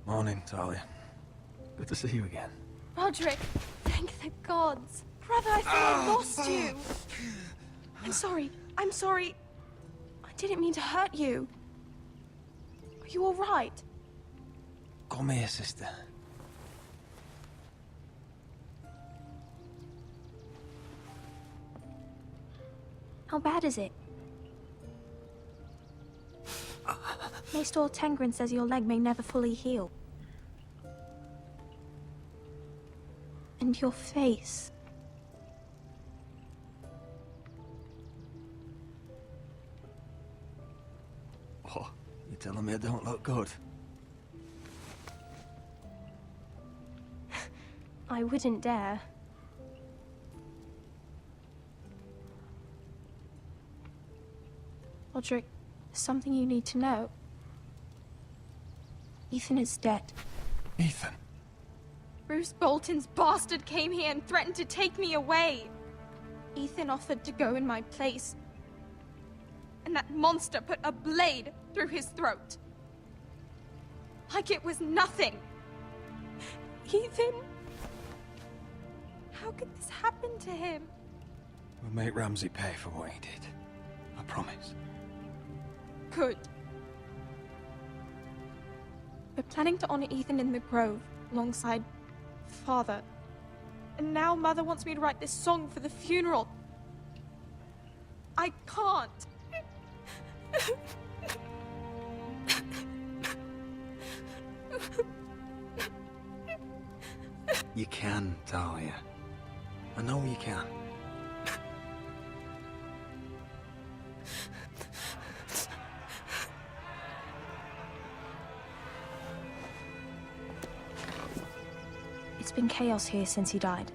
Morning, Talia. Good to see you again. Rodrik, thank the gods. Brother, I thought I lost you. I'm sorry. I didn't mean to hurt you. Are you all right? Come here, sister. How bad is it? Maester Tengrin says your leg may never fully heal. And your face. Oh, you're telling me I don't look good? I wouldn't dare. Rodrik, there's something you need to know. Ethan is dead. Ethan? Bruce Bolton's bastard came here and threatened to take me away. Ethan offered to go in my place. And that monster put a blade through his throat. Like it was nothing. Ethan? How could this happen to him? We'll make Ramsay pay for what he did. I promise. Good. We're planning to honor Ethan in the Grove, alongside Father. And now Mother wants me to write this song for the funeral. I can't. You can, Talia. I know you can. It's been chaos here since he died.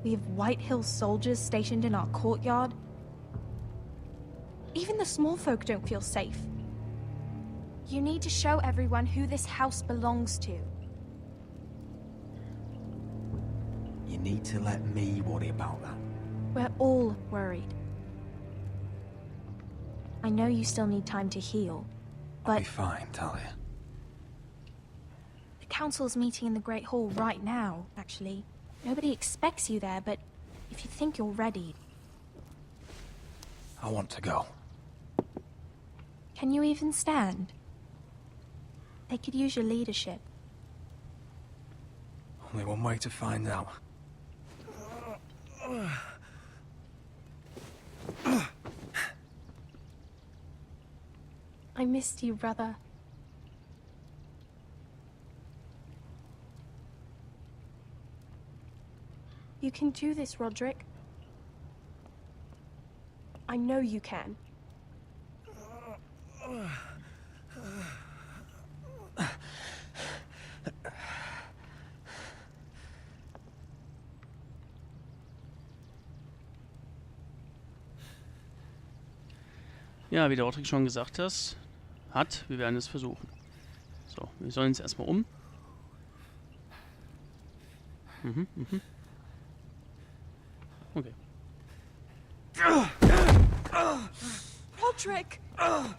We have White Hill soldiers stationed in our courtyard. Even the small folk don't feel safe. You need to show everyone who this house belongs to. You need to let me worry about that. We're all worried. I know you still need time to heal, I'll but be fine, Talia. the council's meeting in the Great Hall right now, actually. Nobody expects you there, but if you think you're ready... I want to go. Can you even stand? They could use your leadership. Only one way to find out. I missed you, brother. You can do this, Rodrik. I know you can. Ja, wie der Rodrik schon gesagt hat, wir werden es versuchen. So, wir sollen es erstmal um. Okay. Rodrik! I'm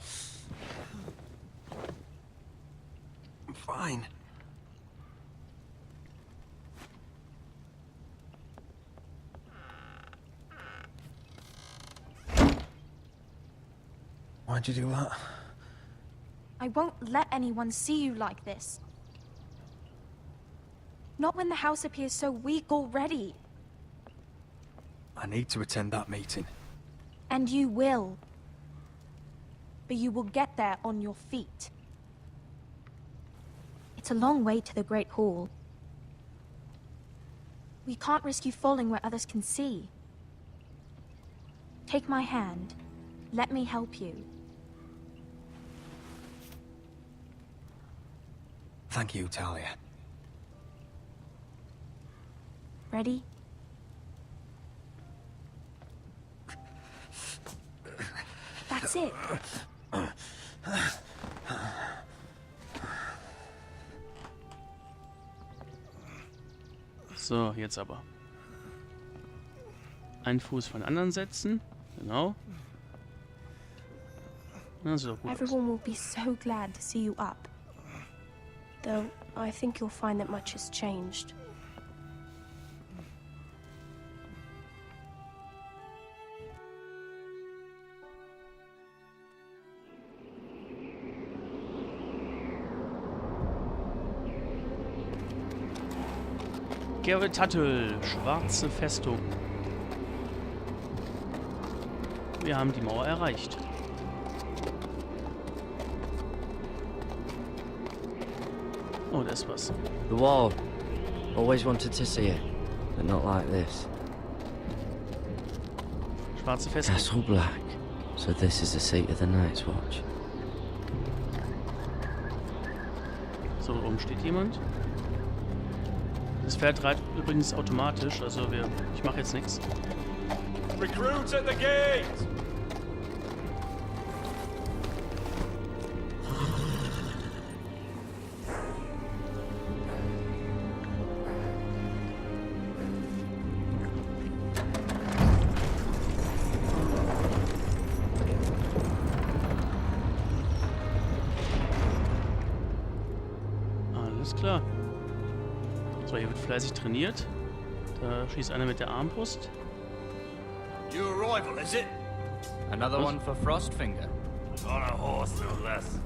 fine. Why'd you do that? I won't let anyone see you like this. Not when the house appears so weak already. I need to attend that meeting. And you will. But you will get there on your feet. It's a long way to the Great Hall. We can't risk you falling where others can see. Take my hand. Let me help you. Thank you, Talia. Ready? That's it. So, jetzt aber. Einen Fuß von anderen setzen. Genau. Das sieht doch gut aus. Everyone will be so glad to see you up. Though, I think you'll find that much has changed. Gared, schwarze Festung. Wir haben die Mauer erreicht. Oh, da ist was. The wall. Always wanted to see it, but not like this. Schwarze Festung. Castle black. So this is the seat of the Night's Watch. So, oben steht jemand. Das Pferd reitet übrigens automatisch, also ich mache jetzt nichts. Recruits at the gate! Alles klar. So, hier wird fleißig trainiert. Da schießt einer mit der Armbrust. New arrival, is it? Another one for Frostfinger. On a horse, no less.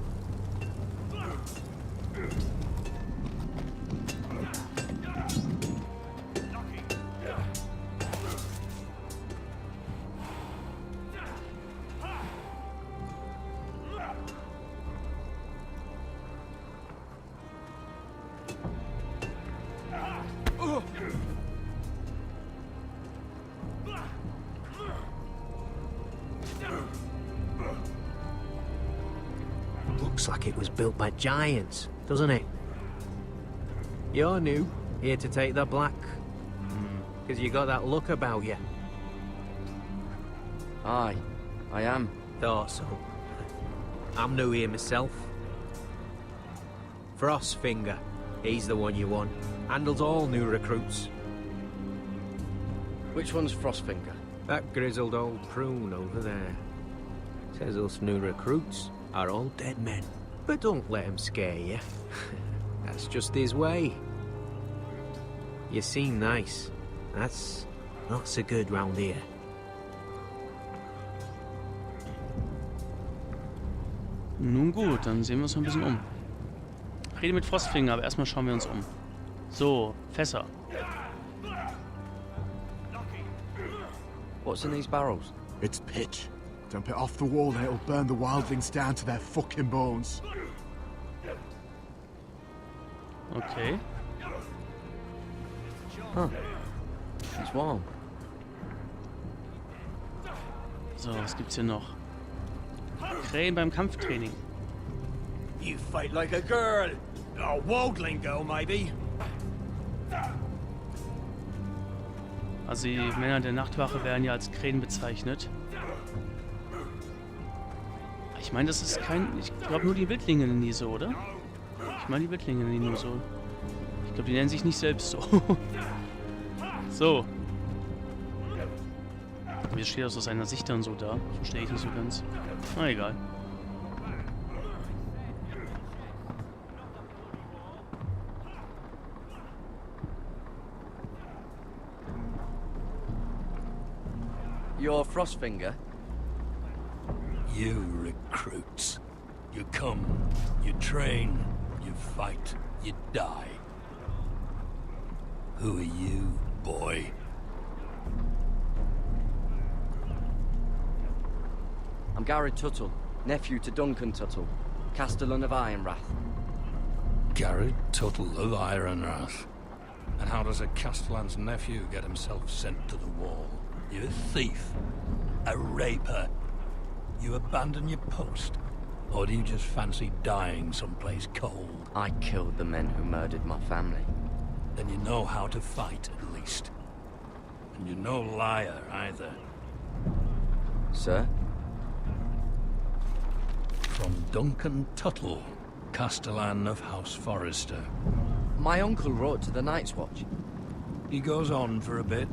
Looks like it was built by giants, doesn't it? You're new, here to take the black. Because you got that look about you. Aye, I am. Thought so. I'm new here myself. Frostfinger, he's the one you want. Handles all new recruits. Which one's Frostfinger? That grizzled old prune over there. Says us new recruits are all dead men. But don't let him scare you. That's just his way. You seem nice. That's not so good round here. Nun gut, dann sehen wir uns mal ein bisschen um. Rede mit Frostfinger, aber erstmal schauen wir uns um. So, Fässer. What's in these barrels? It's pitch. Dump it off the wall and it'll burn the wildlings down to their fucking bones. Okay. Huh. It's warm. So, was gibt's hier noch? Krähen beim Kampftraining. You fight like a girl. A wildling girl, maybe. Also die Männer der Nachtwache werden ja als Krähen bezeichnet. Ich meine, das ist kein... Ich glaube nur die Wildlinge nennen die so, oder? Ich meine, die Wildlinge nennen die nur so. Ich glaube, die nennen sich nicht selbst so. So. Wie steht das aus seiner Sicht dann so da? Verstehe ich nicht so ganz. Na egal. You're Frostfinger? You recruits. You come, you train, you fight, you die. Who are you, boy? I'm Gared Tuttle, nephew to Duncan Tuttle, Castellan of Eisenrath. Gared, Tuttle of Eisenrath. And how does a Castellan's nephew get himself sent to the wall? You're a thief. A raper. You abandon your post? Or do you just fancy dying someplace cold? I killed the men who murdered my family. Then you know how to fight, at least. And you're no liar, either. Sir? From Duncan Tuttle, Castellan of House Forrester. My uncle wrote to the Night's Watch. He goes on for a bit,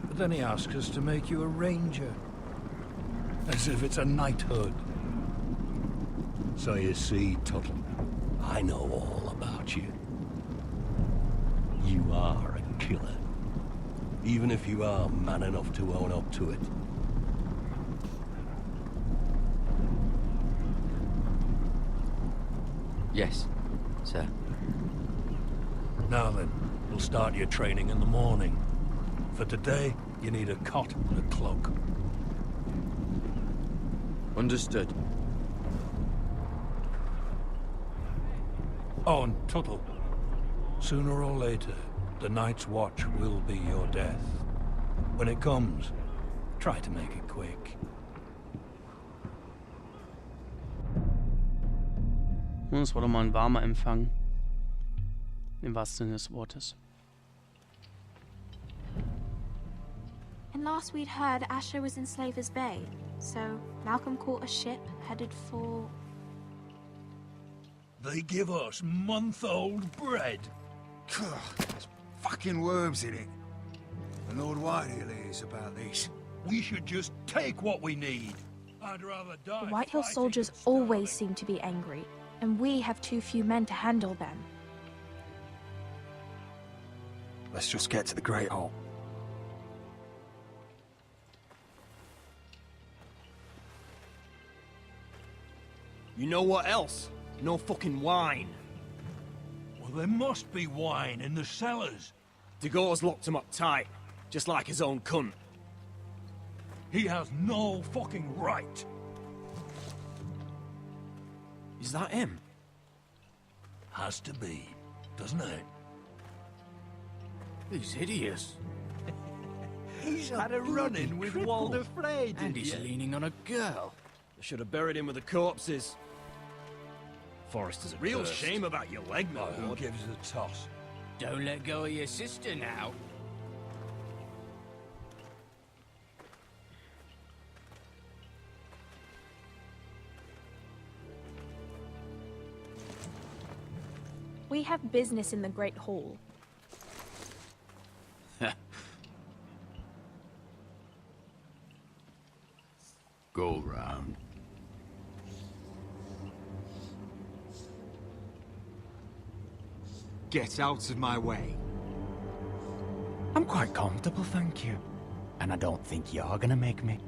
but then he asks us to make you a ranger. As if it's a knighthood. So you see, Tuttle, I know all about you. You are a killer. Even if you are man enough to own up to it. Yes, sir. Now then, we'll start your training in the morning. For today, you need a cot and a cloak. Understood. Oh, and Tuttle. Sooner or later, the Night's Watch will be your death. When it comes, try to make it quick. Und es war doch mal ein warmer Empfang. Im wahrsten Sinne des Wortes. And last we'd heard Asher was in Slaver's Bay, so Malcolm caught a ship headed for... They give us month-old bread. There's fucking worms in it. And Lord Whitehill is about this. We should just take what we need. I'd rather die. The Whitehill fighting soldiers than always starving. seem to be angry, and we have too few men to handle them. Let's just get to the Great Hall. You know what else? No fucking wine. Well, there must be wine in the cellars. Dagor's locked him up tight, just like his own cunt. He has no fucking right. Is that him? Has to be, doesn't it? He's hideous. He's had a run-in with Walder Frey, And he's leaning on a girl. They should have buried him with the corpses. Forrester's a Real burst. shame about your leg, my Who gives a toss? Don't let go of your sister now. We have business in the Great Hall. Go round. Get out of my way. I'm quite comfortable, thank you. And I don't think you're gonna make me.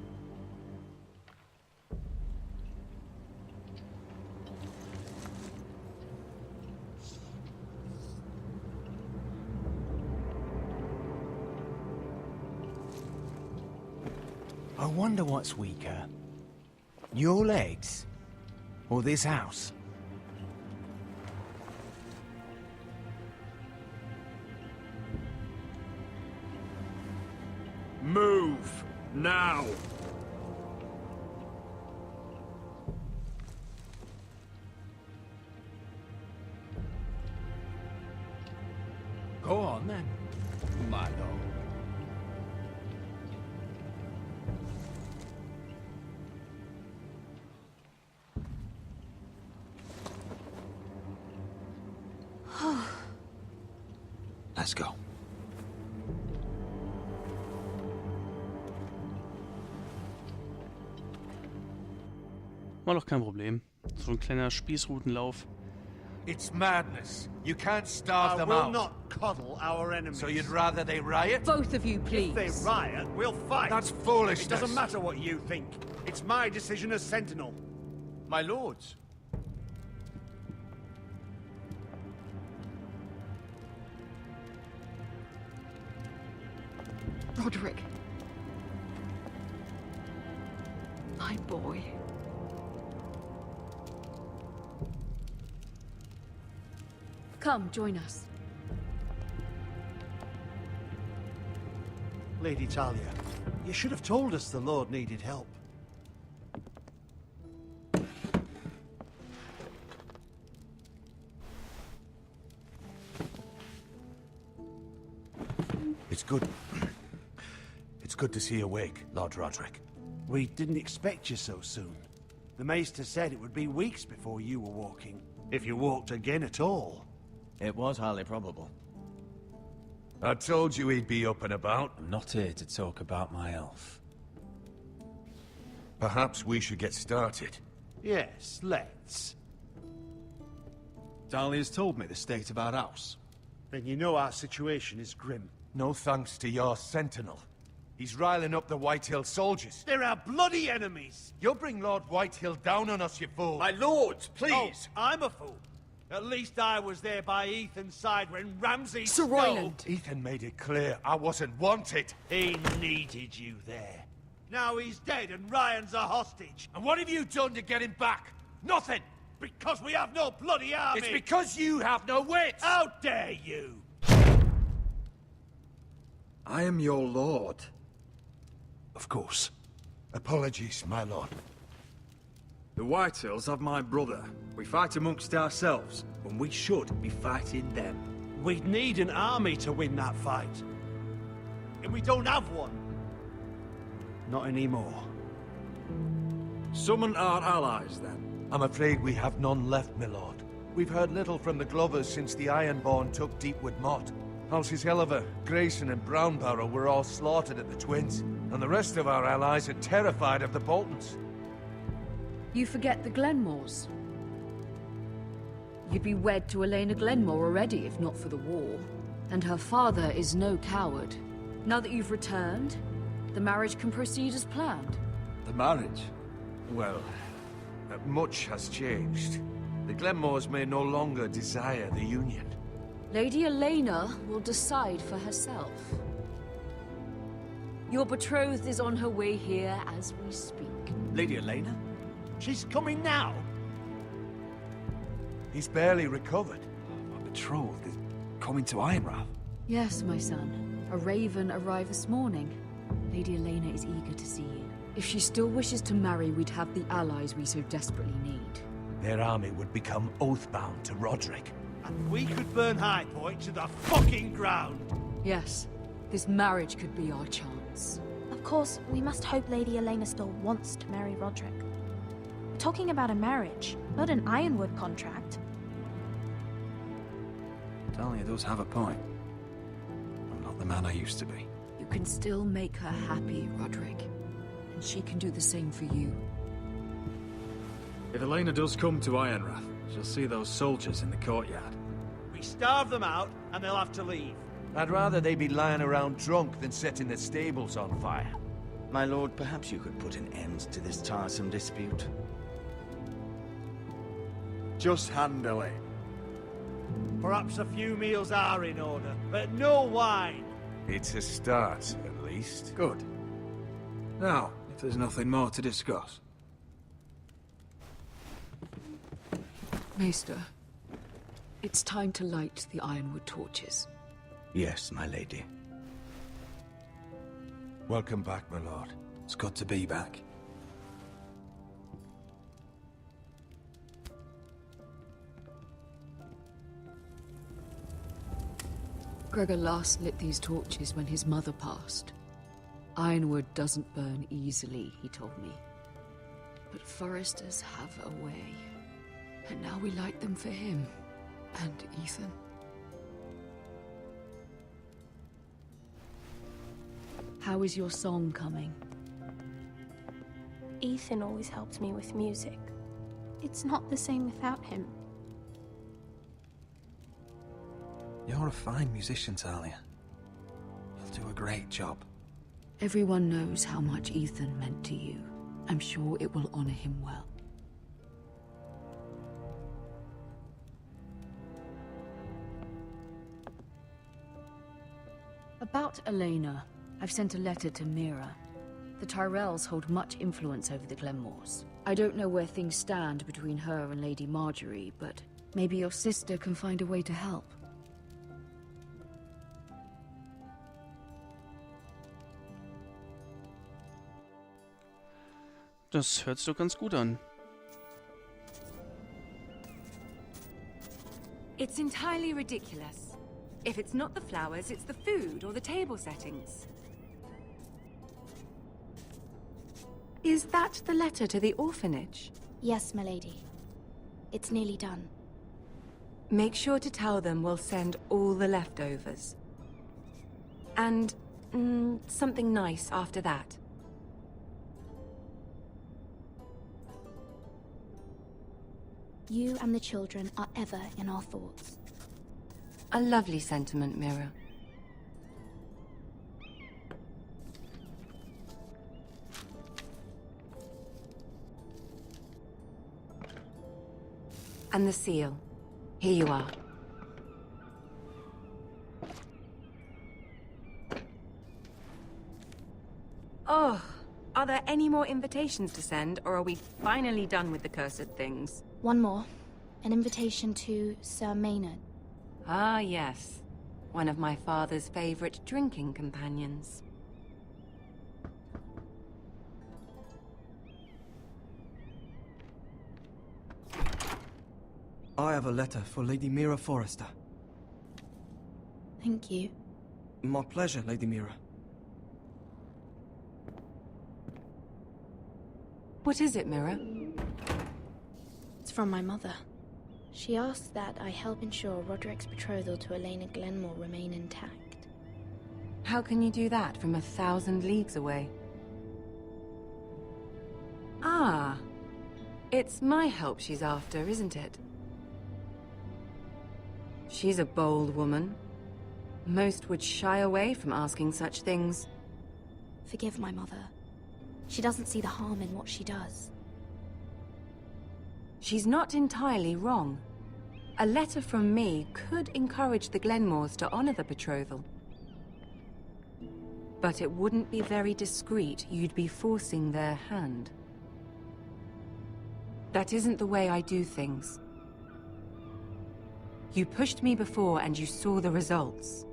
I wonder what's weaker. Your legs? Or this house? Move! Now! Go on then, my lord. Let's go. War doch kein Problem. So ein kleiner Spießrutenlauf. It's madness. You can't starve them out. I will not coddle our enemies. So you'd rather they riot? Both of you, please. If they riot, we'll fight. That's foolishness. It doesn't matter what you think. It's my decision as Sentinel. My lords. Rodrik. My boy. Come, join us. Lady Talia, you should have told us the Lord needed help. It's good. It's good to see you awake, Lord Rodrik. We didn't expect you so soon. The Maester said it would be weeks before you were walking, if you walked again at all. It was highly probable. I told you he'd be up and about. I'm not here to talk about my elf. Perhaps we should get started. Yes, let's. Dahlia's told me the state of our house. Then you know our situation is grim. No thanks to your sentinel. He's riling up the Whitehill soldiers. They're our bloody enemies! You'll bring Lord Whitehill down on us, you fool! My lords, please! Oh, I'm a fool. At least I was there by Ethan's side when Ramsay... Sir Royland! Ethan made it clear I wasn't wanted. He needed you there. Now he's dead and Ryan's a hostage. And what have you done to get him back? Nothing! Because we have no bloody army! It's because you have no wits! How dare you! I am your lord. Of course. Apologies, my lord. The Whitehills have my brother. We fight amongst ourselves, when we should be fighting them. We'd need an army to win that fight. And we don't have one. Not anymore. Summon our allies, then. I'm afraid we have none left, my lord. We've heard little from the Glovers since the Ironborn took Deepwood Motte. Houses Helliver, Grayson and Brownbarrow were all slaughtered at the Twins, and the rest of our allies are terrified of the Boltons. You forget the Glenmores. You'd be wed to Elena Glenmore already if not for the war. And her father is no coward. Now that you've returned, the marriage can proceed as planned. The marriage? Well, much has changed. The Glenmores may no longer desire the union. Lady Elena will decide for herself. Your betrothed is on her way here as we speak. Lady Elena? She's coming now. He's barely recovered. My betrothed is coming to Eisenrath. Yes, my son. A raven arrived this morning. Lady Elena is eager to see you. If she still wishes to marry, we'd have the allies we so desperately need. Their army would become oathbound to Rodrik. And we could burn High Point to the fucking ground. Yes, this marriage could be our chance. Of course, we must hope Lady Elena still wants to marry Rodrik. We're talking about a marriage, not an Ironwood contract. Talia does have a point. I'm not the man I used to be. You can still make her happy, Rodrik. And she can do the same for you. If Elena does come to Eisenrath, she'll see those soldiers in the courtyard. We starve them out, and they'll have to leave. I'd rather they be lying around drunk than setting the stables on fire. My lord, perhaps you could put an end to this tiresome dispute. Just handle it. Perhaps a few meals are in order, but no wine. It's a start, at least. Good. Now, if there's nothing more to discuss. Maester, it's time to light the ironwood torches. Yes, my lady. Welcome back, my lord. It's good to be back. Gregor last lit these torches when his mother passed. Ironwood doesn't burn easily, he told me. But foresters have a way. And now we light them for him. And Ethan. How is your song coming? Ethan always helps me with music. It's not the same without him. You're a fine musician, Talia. You'll do a great job. Everyone knows how much Ethan meant to you. I'm sure it will honor him well. About Elena, I've sent a letter to Mira. The Tyrells hold much influence over the Glenmores. I don't know where things stand between her and Lady Marjorie, but Maybe your sister can find a way to help. Das hört sich doch ganz gut an. It's entirely ridiculous. If it's not the flowers, it's the food or the table settings. Is that the letter to the orphanage? Yes, milady. It's nearly done. Make sure to tell them we'll send all the leftovers. And something nice after that. You and the children are ever in our thoughts. A lovely sentiment, Mira. And the seal. Here you are. Oh, are there any more invitations to send, or are we finally done with the cursed things? One more. An invitation to Sir Maynard. Ah, yes. One of my father's favorite drinking companions. I have a letter for Lady Mira Forrester. Thank you. My pleasure, Lady Mira. What is it, Mira? It's from my mother. She asks that I help ensure Rodrik's betrothal to Elena Glenmore remain intact. How can you do that from 1,000 leagues away? Ah, it's my help she's after, isn't it? She's a bold woman. Most would shy away from asking such things. Forgive my mother. She doesn't see the harm in what she does. She's not entirely wrong. A letter from me could encourage the Glenmores to honor the betrothal. But it wouldn't be very discreet. You'd be forcing their hand. That isn't the way I do things. You pushed me before and you saw the results.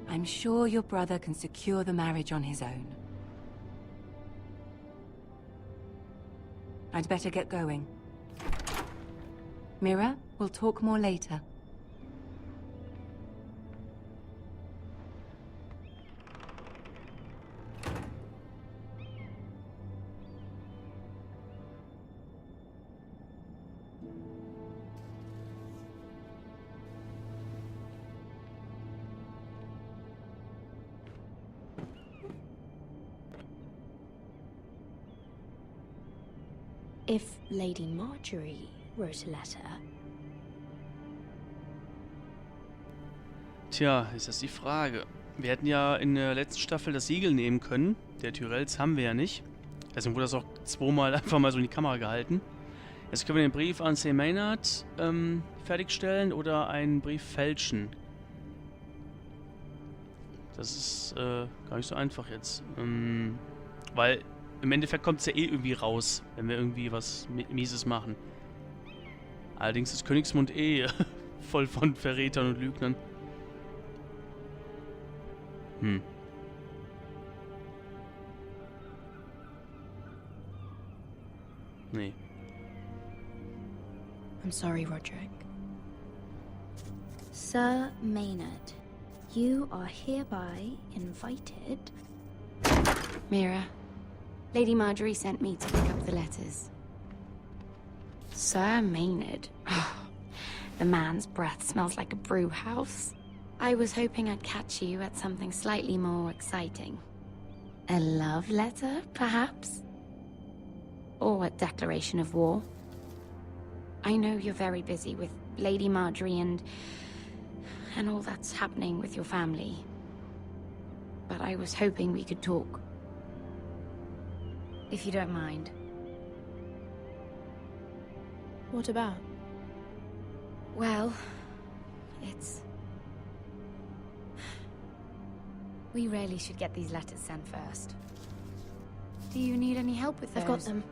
I'm sure your brother can secure the marriage on his own. I'd better get going. Mira, we'll talk more later. If Lady Marjorie wrote a letter... Tja, ist das die Frage. Wir hätten ja in der letzten Staffel das Siegel nehmen können. Der Tyrells haben wir ja nicht. Deswegen wurde das auch zweimal einfach mal so in die Kamera gehalten. Jetzt können wir den Brief an Sir Maynard fertigstellen oder einen Brief fälschen. Das ist gar nicht so einfach jetzt. Weil im Endeffekt kommt es ja eh irgendwie raus, wenn wir irgendwie was Mieses machen. Allerdings ist Königsmund eh voll von Verrätern und Lügnern. Nee. I'm sorry, Rodrik. Sir Maynard, you are hereby invited... Mira, Lady Marjorie sent me to pick up the letters. Sir Maynard. The man's breath smells like a brew house. I was hoping I'd catch you at something slightly more exciting. A love letter, perhaps? Or a declaration of war? I know you're very busy with Lady Marjorie and all that's happening with your family. But I was hoping we could talk. If you don't mind. What about? Well, it's... We really should get these letters sent first. Do you need any help with those? I've got them.